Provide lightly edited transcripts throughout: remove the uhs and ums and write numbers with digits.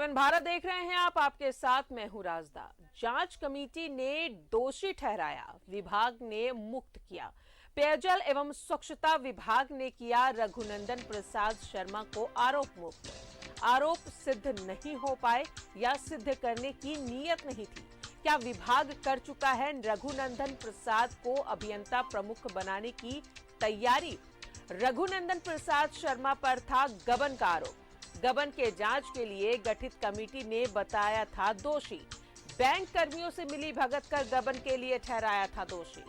जीवन भारत देख रहे हैं आप, आपके साथ मैं हूं राजदा। जांच कमेटी ने दोषी ठहराया, विभाग ने मुक्त किया। पेयजल एवं स्वच्छता विभाग ने किया रघुनंदन प्रसाद शर्मा को आरोप मुक्त। आरोप सिद्ध नहीं हो पाए या सिद्ध करने की नीयत नहीं थी। क्या विभाग कर चुका है रघुनंदन प्रसाद को अभियंता प्रमुख बनाने की तैयारी? रघुनंदन प्रसाद शर्मा पर था गबन का आरोप। गबन के जांच के लिए गठित कमेटी ने बताया था दोषी। बैंक कर्मियों से मिली भगत कर गबन के लिए ठहराया था दोषी।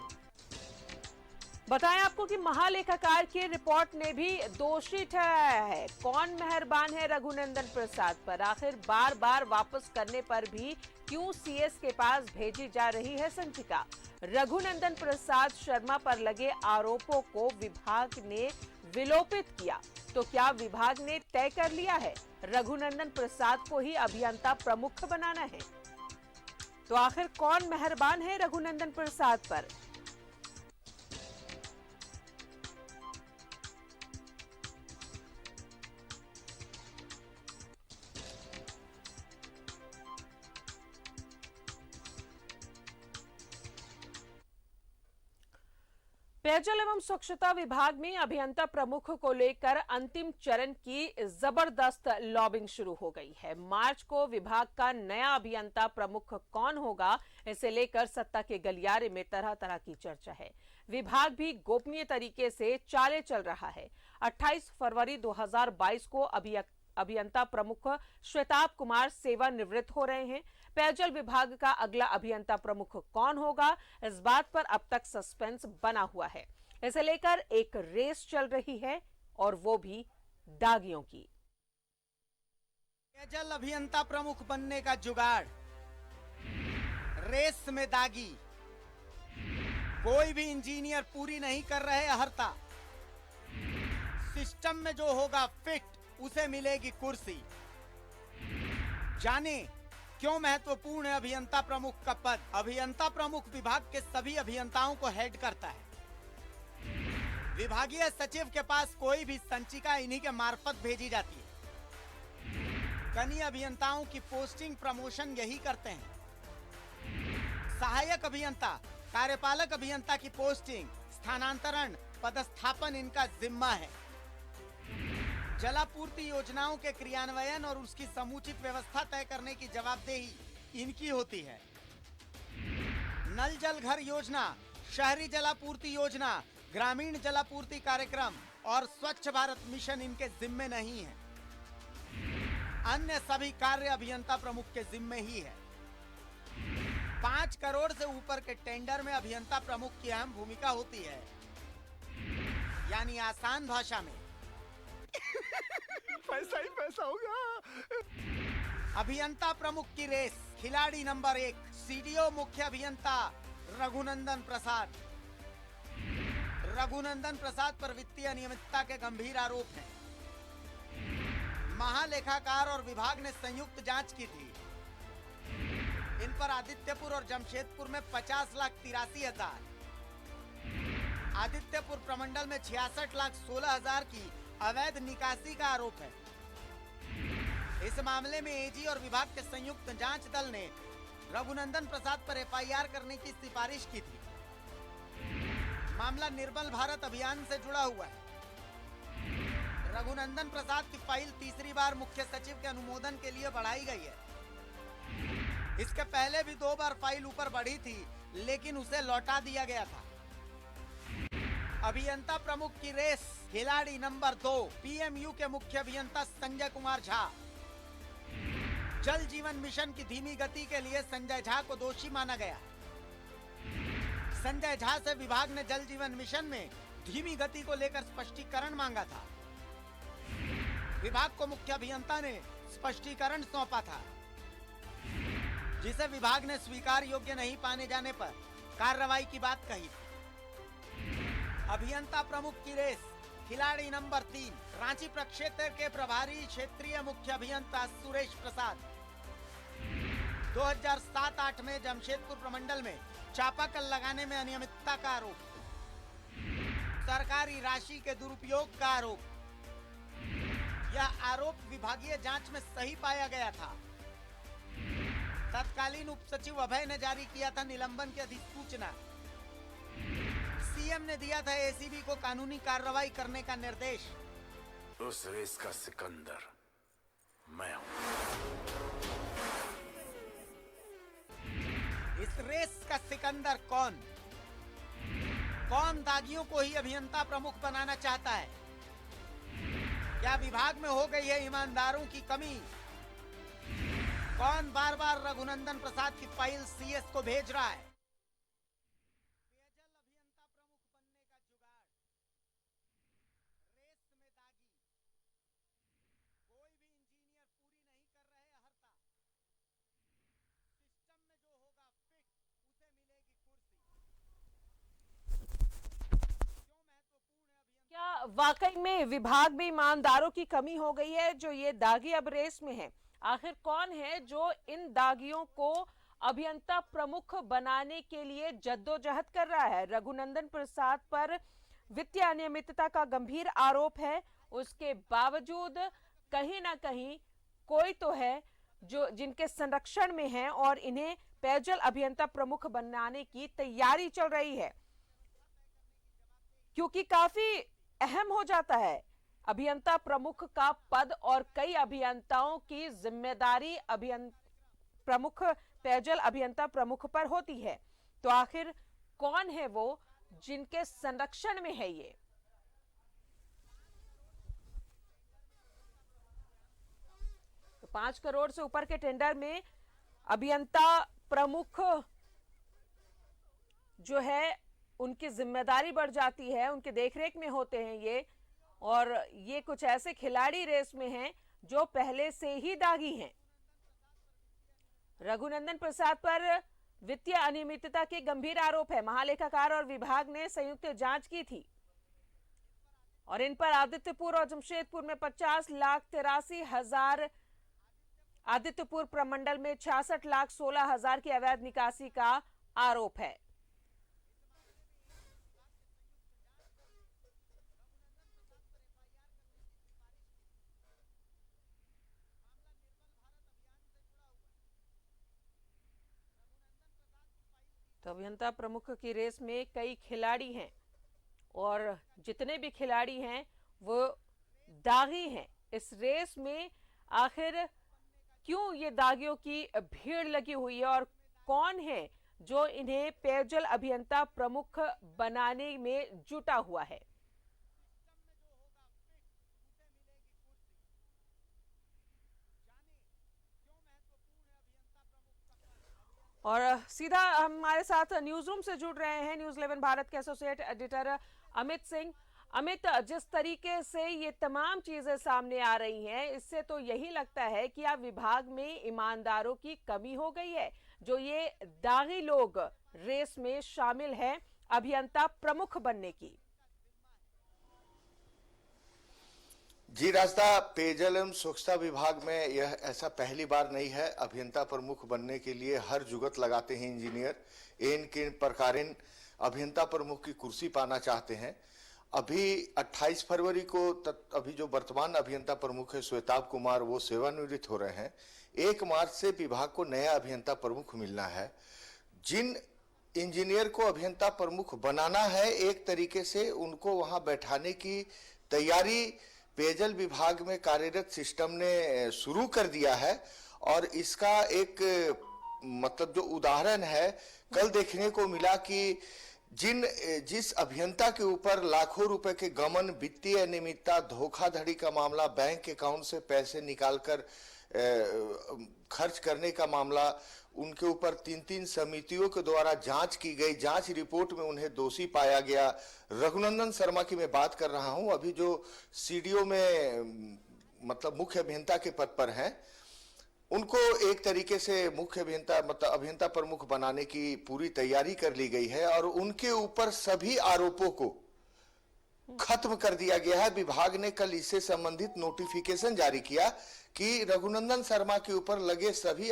बताएं आपको कि महालेखाकार की रिपोर्ट ने भी दोषी ठहराया है। कौन मेहरबान है रघुनंदन प्रसाद पर? आखिर बार बार वापस करने पर भी क्यों सीएस के पास भेजी जा रही है संचिका? रघुनंदन प्रसाद शर्मा पर लगे आरोपों को विभाग ने विलोपित किया, तो क्या विभाग ने तय कर लिया है रघुनंदन प्रसाद को ही अभियंता प्रमुख बनाना है? तो आखिर कौन मेहरबान है रघुनंदन प्रसाद पर? पेयजल एवं स्वच्छता विभाग में अभियंता प्रमुख को लेकर अंतिम चरण की जबरदस्त लॉबिंग शुरू हो गई है। मार्च को विभाग का नया अभियंता प्रमुख कौन होगा, इसे लेकर सत्ता के गलियारे में तरह तरह की चर्चा है। विभाग भी गोपनीय तरीके से चाले चल रहा है। 28 फरवरी 2022 को अभियंता प्रमुख श्वेताब कुमार सेवानिवृत्त हो रहे हैं। पेयजल विभाग का अगला अभियंता प्रमुख कौन होगा, इस बात पर अब तक सस्पेंस बना हुआ है। इसे लेकर एक रेस चल रही है और वो भी दागियों की। पेयजल अभियंता प्रमुख बनने का जुगाड़, रेस में दागी। कोई भी इंजीनियर पूरी नहीं कर रहे अहर्ता। सिस्टम में जो होगा फिट उसे मिलेगी कुर्सी। जाने क्यों महत्वपूर्ण है अभियंता प्रमुख का पद? अभियंता प्रमुख विभाग के सभी अभियंताओं को हेड करता है। विभागीय सचिव के पास कोई भी संचिका इन्हीं के मार्फत भेजी जाती है। कनीय अभियंताओं की पोस्टिंग प्रमोशन यही करते हैं। सहायक अभियंता, कार्यपालक अभियंता की पोस्टिंग, स्थानांतरण, पदस्थापन इनका जिम्मा है। जलापूर्ति योजनाओं के क्रियान्वयन और उसकी समुचित व्यवस्था तय करने की जवाबदेही इनकी होती है। नल जल घर योजना, शहरी जलापूर्ति योजना, ग्रामीण जलापूर्ति कार्यक्रम और स्वच्छ भारत मिशन इनके जिम्मे नहीं है। अन्य सभी कार्य अभियंता प्रमुख के जिम्मे ही है। 5 करोड़ से ऊपर के टेंडर में अभियंता प्रमुख की अहम भूमिका होती है। यानी आसान भाषा में पैसा ही पैसा होगा। अभियंता प्रमुख की रेस, खिलाड़ी नंबर 1 सीडीओ मुख्य अभियंता रघुनंदन प्रसाद। रघुनंदन प्रसाद पर वित्तीय अनियमितता के गंभीर आरोप हैं। महालेखाकार और विभाग ने संयुक्त जांच की थी। इन पर आदित्यपुर और जमशेदपुर में 50,83,000, आदित्यपुर प्रमंडल में 66,16,000 की अवैध निकासी का आरोप है। इस मामले में एजी और विभाग के संयुक्त जांच दल ने रघुनंदन प्रसाद पर एफआईआर करने की सिफारिश की थी। मामला निर्मल भारत अभियान से जुड़ा हुआ है। रघुनंदन प्रसाद की फाइल तीसरी बार मुख्य सचिव के अनुमोदन के लिए बढ़ाई गई है। इसके पहले भी 2 बार फाइल ऊपर बढ़ी थी, लेकिन उसे लौटा दिया गया था। अभियंता प्रमुख की रेस, खिलाड़ी नंबर 2 पीएमयू के मुख्य अभियंता संजय कुमार झा। जल जीवन मिशन की धीमी गति के लिए संजय झा को दोषी माना गया। संजय झा से विभाग ने जल जीवन मिशन में धीमी गति को लेकर स्पष्टीकरण मांगा था। विभाग को मुख्य अभियंता ने स्पष्टीकरण सौंपा था, जिसे विभाग ने स्वीकार योग्य नहीं पाने जाने पर कार्रवाई की बात कही। अभियंता प्रमुख की रेस, खिलाड़ी नंबर 3 रांची प्रक्षेत्र के प्रभारी क्षेत्रीय मुख्य अभियंता सुरेश प्रसाद। 2007-8 में जमशेदपुर प्रमंडल में चापाकल लगाने में अनियमितता का आरोप, सरकारी राशि के दुरुपयोग का आरोप। यह आरोप विभागीय जांच में सही पाया गया था। तत्कालीन उप सचिव अभय ने जारी किया था निलंबन की अधिसूचना। सीएम ने दिया था एसीबी को कानूनी कार्रवाई करने का निर्देश। उस रेस का सिकंदर मैं हूं। इस रेस का सिकंदर कौन? कौन दागियों को ही अभियंता प्रमुख बनाना चाहता है? क्या विभाग में हो गई है ईमानदारों की कमी? कौन बार बार रघुनंदन प्रसाद की फाइल सीएस को भेज रहा है? क्या वाकई में विभाग में ईमानदारों की कमी हो गई है जो ये दागी अब रेस में है? आखिर कौन है जो इन दागियों को अभियंता प्रमुख बनाने के लिए जद्दोजहद कर रहा है? रघुनंदन प्रसाद पर वित्तीय अनियमितता का गंभीर आरोप है, उसके बावजूद कहीं ना कहीं कोई तो है जो जिनके संरक्षण में है और इन्हें पेयजल अभियंता प्रमुख बनाने की तैयारी चल रही है, क्योंकि काफी अहम हो जाता है अभियंता प्रमुख का पद और कई अभियंताओं की जिम्मेदारी प्रमुख पेयजल अभियंता प्रमुख पर होती है। तो आखिर कौन है वो जिनके संरक्षण में है ये? तो 5 करोड़ से ऊपर के टेंडर में अभियंता प्रमुख जो है उनकी जिम्मेदारी बढ़ जाती है, उनके देखरेख में होते हैं ये, और ये कुछ ऐसे खिलाड़ी रेस में हैं जो पहले से ही दागी हैं। रघुनंदन प्रसाद पर वित्तीय अनियमितता के गंभीर आरोप है। महालेखाकार और विभाग ने संयुक्त जांच की थी और इन पर आदित्यपुर और जमशेदपुर में 50,83,000, आदित्यपुर प्रमंडल में 66,16,000 की अवैध निकासी का आरोप है। तो अभियंता प्रमुख की रेस में कई खिलाड़ी हैं और जितने भी खिलाड़ी हैं वो दागी हैं। इस रेस में आखिर क्यों ये दागियों की भीड़ लगी हुई है और कौन है जो इन्हें पेयजल अभियंता प्रमुख बनाने में जुटा हुआ है? और सीधा हमारे साथ न्यूज रूम से जुड़ रहे हैं न्यूज 11 भारत के एसोसिएट एडिटर अमित सिंह। अमित, जिस तरीके से ये तमाम चीजें सामने आ रही हैं, इससे तो यही लगता है कि अब विभाग में ईमानदारों की कमी हो गई है, जो ये दागी लोग रेस में शामिल हैं अभियंता प्रमुख बनने की। जी रास्ता, पेयजल एवं स्वच्छता विभाग में यह ऐसा पहली बार नहीं है। अभियंता प्रमुख बनने के लिए हर जुगत लगाते हैं इंजीनियर, इन किन प्रकारेण अभियंता प्रमुख की कुर्सी पाना चाहते हैं। अभी 28 फरवरी को अभी जो वर्तमान अभियंता प्रमुख है श्वेताब कुमार, वो सेवानिवृत्त हो रहे हैं। 1 मार्च से विभाग को नया अभियंता प्रमुख मिलना है। जिन इंजीनियर को अभियंता प्रमुख बनाना है, एक तरीके से उनको वहां बैठाने की तैयारी पेयजल विभाग में कार्यरत सिस्टम ने शुरू कर दिया है। और इसका एक मतलब जो उदाहरण है, कल देखने को मिला कि जिस अभियंता के ऊपर लाखों रुपए के गमन, वित्तीय अनियमितता, धोखाधड़ी का मामला, बैंक अकाउंट से पैसे निकालकर खर्च करने का मामला, उनके ऊपर 3-3 समितियों के द्वारा जांच की गई। जांच रिपोर्ट में उन्हें दोषी पाया गया। रघुनंदन शर्मा की मैं बात कर रहा हूं, अभी जो सीडीओ में मतलब मुख्य अभियंता के पद पर हैं, उनको एक तरीके से मुख्य अभियंता मतलब अभियंता प्रमुख बनाने की पूरी तैयारी कर ली गई है और उनके ऊपर सभी आरोपों को खत्म कर दिया गया है। विभाग ने कल इससे संबंधित नोटिफिकेशन जारी किया कि रघुनंदन शर्मा के ऊपर लगे सभी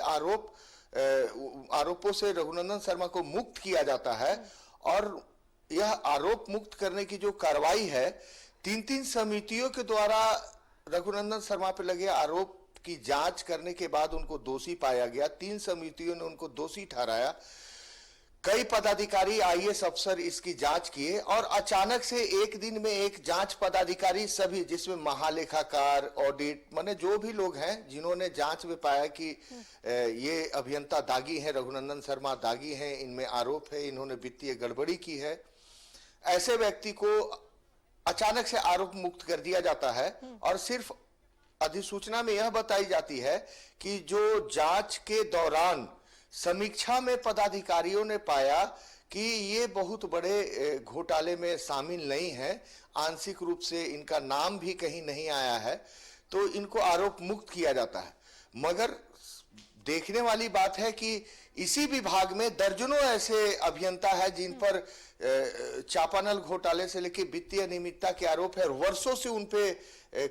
आरोपों से रघुनंदन शर्मा को मुक्त किया जाता है। और यह आरोप मुक्त करने की जो कार्रवाई है, 3-3 समितियों के द्वारा रघुनंदन शर्मा पर लगे आरोप की जांच करने के बाद उनको दोषी पाया गया। 3 समितियों ने उनको दोषी ठहराया। कई पदाधिकारी आईएएस अफसर इसकी जांच किए और अचानक से एक दिन में एक जांच पदाधिकारी सभी, जिसमें महालेखाकार, ऑडिट, माने जो भी लोग हैं जिन्होंने जांच में पाया कि ये अभियंता दागी हैं, रघुनंदन शर्मा दागी हैं, इनमें आरोप है, इन्होंने वित्तीय गड़बड़ी की है, ऐसे व्यक्ति को अचानक से आरोप मुक्त कर दिया जाता है। और सिर्फ अधिसूचना में यह बताई जाती है कि जो जांच के दौरान समीक्षा में पदाधिकारियों ने पाया कि ये बहुत बड़े घोटाले में शामिल नहीं है, आंशिक रूप से इनका नाम भी कहीं नहीं आया है, तो इनको आरोप मुक्त किया जाता है। मगर देखने वाली बात है कि इसी विभाग में दर्जनों ऐसे अभियंता है जिन पर चापानल घोटाले से लेकर वित्तीय अनियमितता के आरोप है, वर्षों से उन पे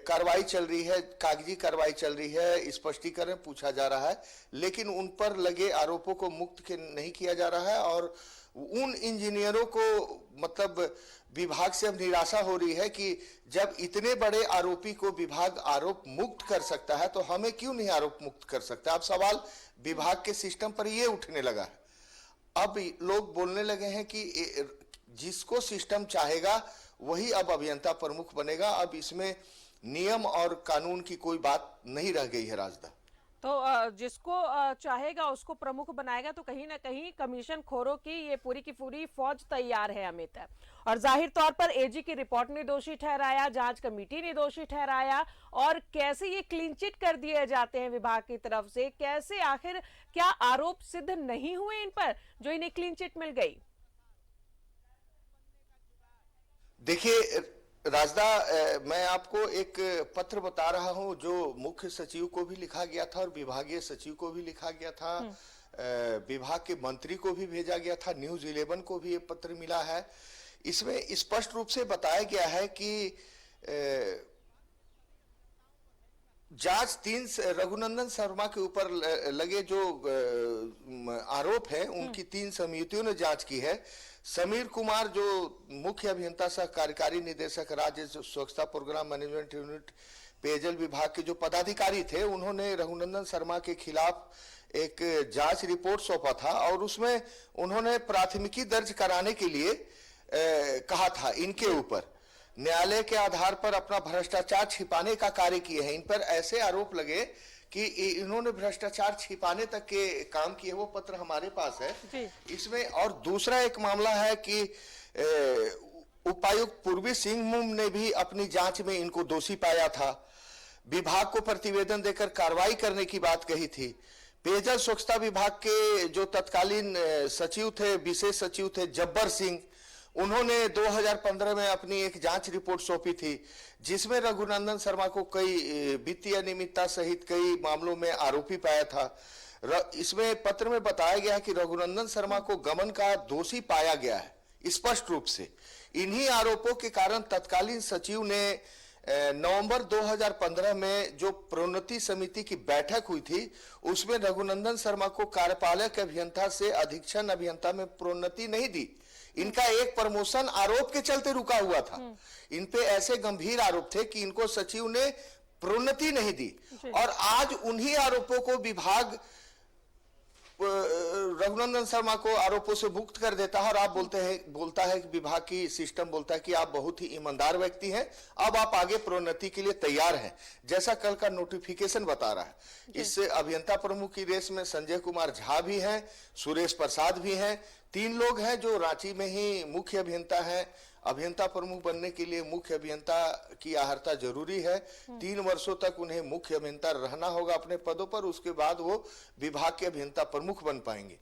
कार्रवाई चल रही है, कागजी कार्रवाई चल रही है, स्पष्टीकरण पूछा जा रहा है, लेकिन उन पर लगे आरोपों को मुक्त नहीं किया जा रहा है। और उन इंजीनियरों को मतलब विभाग से अब निराशा हो रही है कि जब इतने बड़े आरोपी को विभाग आरोप मुक्त कर सकता है तो हमें क्यों नहीं आरोप मुक्त कर सकता। अब सवाल विभाग के सिस्टम पर ये उठने लगा है। अब लोग बोलने लगे हैं कि जिसको सिस्टम चाहेगा वही अब अभियंता प्रमुख बनेगा। अब इसमें नियम और कानून की कोई बात नहीं रह गई है राजदा। तो जिसको चाहेगा उसको प्रमुख बनाएगा, तो कहीं ना कहीं कमीशन खोरों की ये पूरी की पूरी फौज तैयार है अमित। और जाहिर तौर पर एजी की रिपोर्ट ने दोषी ठहराया, जांच कमेटी ने दोषी ठहराया, और कैसे ये क्लीन चिट कर दिए जाते हैं विभाग की तरफ से, कैसे आखिर क्या आरोप सिद्ध नहीं हुए इन पर जो इन्हें क्लीन चिट मिल गई। देखिए राजदा, मैं आपको एक पत्र बता रहा हूं जो मुख्य सचिव को भी लिखा गया था और विभागीय सचिव को भी लिखा गया था, विभाग के मंत्री को भी भेजा गया था, न्यूज 11 को भी ये पत्र मिला है। इसमें स्पष्ट रूप से बताया गया है कि जांच 3 रघुनंदन शर्मा के ऊपर लगे जो आरोप है उनकी 3 समितियों ने जांच की है। समीर कुमार जो मुख्य अभियंता सह कार्यकारी निदेशक राज्य स्वच्छता प्रोग्राम मैनेजमेंट यूनिट पेयजल विभाग के जो पदाधिकारी थे, उन्होंने रघुनंदन शर्मा के खिलाफ एक जांच रिपोर्ट सौंपा था और उसमें उन्होंने प्राथमिकी दर्ज कराने के लिए कहा था इनके ऊपर। न्यायालय के आधार पर अपना भ्रष्टाचार छिपाने का कार्य किए हैं। इन पर ऐसे आरोप लगे कि इन्होंने भ्रष्टाचार छिपाने तक के काम किए, वो पत्र हमारे पास है इसमें। और दूसरा एक मामला है कि उपायुक्त पूर्वी सिंहभूम ने भी अपनी जांच में इनको दोषी पाया था, विभाग को प्रतिवेदन देकर कार्रवाई करने की बात कही थी। पेयजल स्वच्छता विभाग के जो तत्कालीन सचिव थे, विशेष सचिव थे जब्बर सिंह, उन्होंने 2015 में अपनी एक जांच रिपोर्ट सौंपी थी जिसमें रघुनंदन शर्मा को कई वित्तीय अनियमितता सहित कई मामलों में आरोपी पाया था। इसमें पत्र में बताया गया कि रघुनंदन शर्मा को गबन का दोषी पाया गया है स्पष्ट रूप से। इन्हीं आरोपों के कारण तत्कालीन सचिव ने नवंबर 2015 में जो प्रोन्नति समिति की बैठक हुई थी उसमें रघुनंदन शर्मा को कार्यपालक अभियंता से अधीक्षण अभियंता में प्रोन्नति नहीं दी। इनका एक प्रमोशन आरोप के चलते रुका हुआ था। इन पे ऐसे गंभीर आरोप थे कि इनको सचिव ने प्रोन्नति नहीं दी और आज उन्हीं आरोपों को विभाग रघुनंदन शर्मा को आरोपों से मुक्त कर देता है। और आप बोलता है कि विभाग की सिस्टम बोलता है कि आप बहुत ही ईमानदार व्यक्ति हैं, अब आप आगे प्रोन्नति के लिए तैयार हैं, जैसा कल का नोटिफिकेशन बता रहा है। इस अभियंता प्रमुख की रेस में संजय कुमार झा भी हैं, सुरेश प्रसाद भी हैं, 3 लोग हैं जो रांची में ही मुख्य अभियंता हैं। अभियंता प्रमुख बनने के लिए मुख्य अभियंता की अहर्ता जरूरी है। 3 वर्षों तक उन्हें मुख्य अभियंता रहना होगा अपने पदों पर, उसके बाद वो विभाग के अभियंता प्रमुख बन पाएंगे।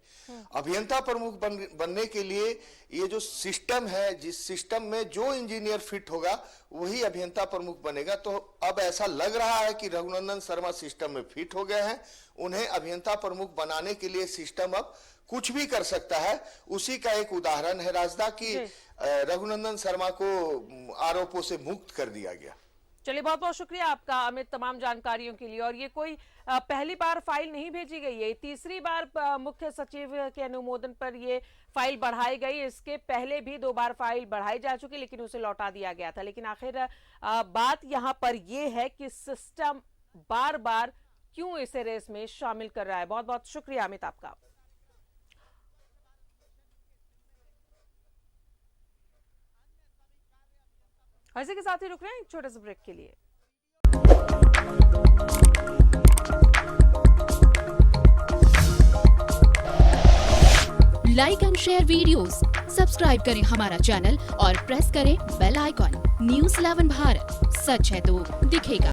अभियंता प्रमुख बनने के लिए ये जो सिस्टम है, जिस सिस्टम में जो इंजीनियर फिट होगा वही अभियंता प्रमुख बनेगा। तो अब ऐसा लग रहा है कि रघुनंदन शर्मा सिस्टम में फिट हो गए हैं, उन्हें अभियंता प्रमुख बनाने के लिए सिस्टम अब कुछ भी कर सकता है। उसी का एक उदाहरण है राजदा की रघुनंदन शर्मा को आरोपों से मुक्त कर दिया गया। चलिए, बहुत बहुत शुक्रिया आपका अमित तमाम जानकारियों के लिए। और ये कोई पहली बार फाइल नहीं भेजी गई है, तीसरी बार मुख्य सचिव के अनुमोदन पर ये फाइल बढ़ाई गई। इसके पहले भी 2 बार फाइल बढ़ाई जा चुकी लेकिन उसे लौटा दिया गया था। लेकिन आखिर बात यहाँ पर ये है कि सिस्टम बार बार क्यों इसे रेस में शामिल कर रहा है। बहुत बहुत शुक्रिया अमित आपका। इसी के साथ ही रुक रहे हैं एक छोटे से ब्रेक के लिए। Like and share videos, subscribe करें हमारा चैनल और प्रेस करें बेल आइकॉन। न्यूज़ 11 भारत, सच है तो दिखेगा।